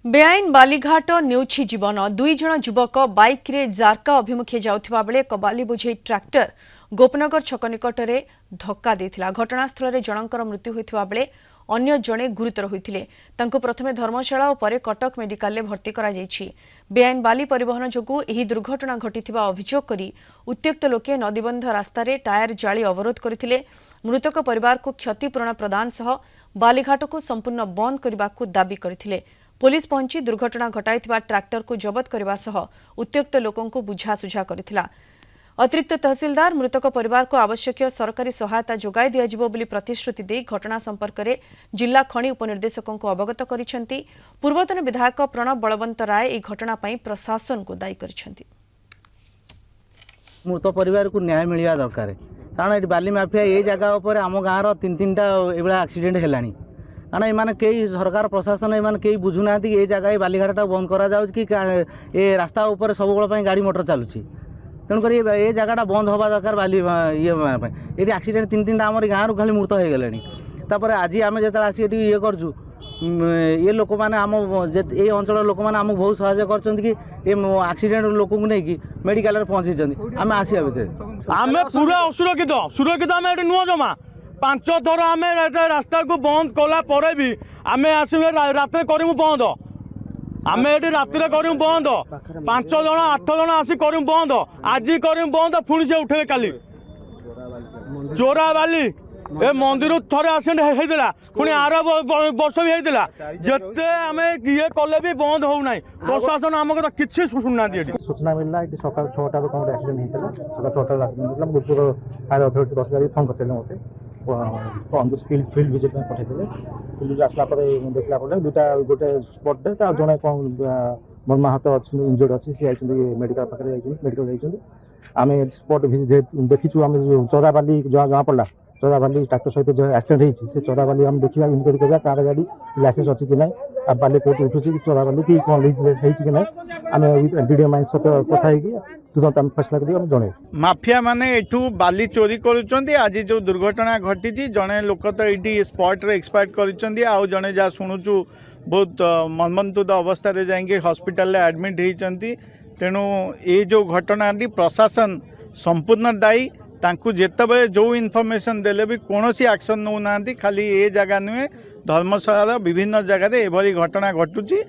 बेआईन बालीघाट नेउछि जीवन दुई जन युवक बाइक रे जारका अभिमुखे जाउथिबा बेले कबाली बुझे ट्रैक्टर गोपनगर छक निकट में धक्का देथिला। घटनास्थल में जनकर मृत्यु होइथिबा बेले अन्य जणे गुरुतर होइथिले। तांको प्रथमे धर्मशाला और परे कटक मेडिकल में भर्ती करा जायछि। बेआईन बाली परिवहन जोगु एही दुर्घटना घटिथिबा अभियोग करी उत्त्यक्त लोके नदीबंध रास्ता रे टायर जाली अवरोध करथिले। मृतक परिवार को क्षतिपूरण प्रदान सह बालीघाट को संपूर्ण बंद करने दाबी करथिले। पुलिस पहुंची दुर्घटना घटाइथिबा ट्रैक्टर को जबत करबा सह उत्त्यक्त लोकों को बुझासुझा करथिला। अतिरिक्त तहसीलदार मृतक परिवार को आवश्यक सरकारी सहायता जोगाई दियाजिबो बोली प्रतिश्रुति दे घटना संपर्क में जिला खनि उपनिर्देशकों को अवगत करिसेंती। पूर्वतन विधायक प्रणब बलवंत राय ए घटना पई प्रशासन को दायी करिसेंती। मृत परिवार को न्याय मिलवा दरकार कारण ये बाली माफिया ये जगह उपर आम गाँव तीन तीन टा एभला एक्सीडेंट हेलानी कारण एमाने कई सरकार प्रशासन एमाने कई बुझुना ये जगह ये बालीघाटा बंद करा जाउछ कि ये रास्ता उपर सब बेल गाड़ी मोटर चलुची तेणुक ये जगहटा बंद हवा दरकार बाली ये एक्सीडेंट तीन तीन टा आम गाँव खाली मृत हो गले। आज आम जो आसी ये करूँ ये लोक मैंने आम ये अंचल लोक मैंने आमको बहुत सहयोग कर एक्सीडेंट लोक नहीं मेडिकल पहुँची आम आसिया भर आम पूरा असुरक्षित सुरक्षित आम ये नुह जमा 5 थर आम रास्ता को बंद कला भी आम आस रात करूँ बंद आम ये रात करूँ बंद 5 जन 8 जन आसी करूँ बंद आज करूँ बंद पुणी से उठे काली चोरा बाली ए मंदिर थरे एक्सीडेंट होता पुणी आर वर्ष भी होता जिते आम ये कले भी बंद होना प्रशासन आम कथा किसी शुणुना सूचना मिलला ये सका 6टा कम एक्सीडेंट होता सका 6टा एक्सीडेंट होता भूतपूर्व फायर अथॉरिटी 10 हज़ार फोन करते मत ऑन द फील्ड विजिट में पठाइले फील्ड आसला देखला दुटा गोटे स्पॉट जड़े कौन मर्माहत अच्छे इंजर्ड अच्छी सी मेडिकल पाखे मेडिकल आम स्पॉट देखीचु आम चौराबाली जहाँ जहाँ पड़ा चौराबाली ट्रैक्टर सहित जो एक्सीडेंट होती चौराबाली आम देखा इनक्वारी करा कार गाड़ी लाइसेंस अच्छी कि ना आ बाली कौट उठू कि चौराबाली कि कौन कि ना आम डीडीओ माइन सहित कथा तुरंत आम फैसला कर जन माफिया माने एठू बाली चोरी करुँच आज जो दुर्घटना घटी जड़े लोक तो ये स्पॉट रे एक्सपायर कर जड़े जहाँ शुणुचु बहुत मर्मन्तुद अवस्था जाए हॉस्पिटल रे एडमिट होती तेणु ये जो घटना प्रशासन संपूर्ण दायी तांकु जेतबे जो इनफॉरमेशन देले भी कौन सी एक्शन नौ ना खाली ये जगह नुहे धर्मशाला विभिन्न जगह एभली घटना घटुची।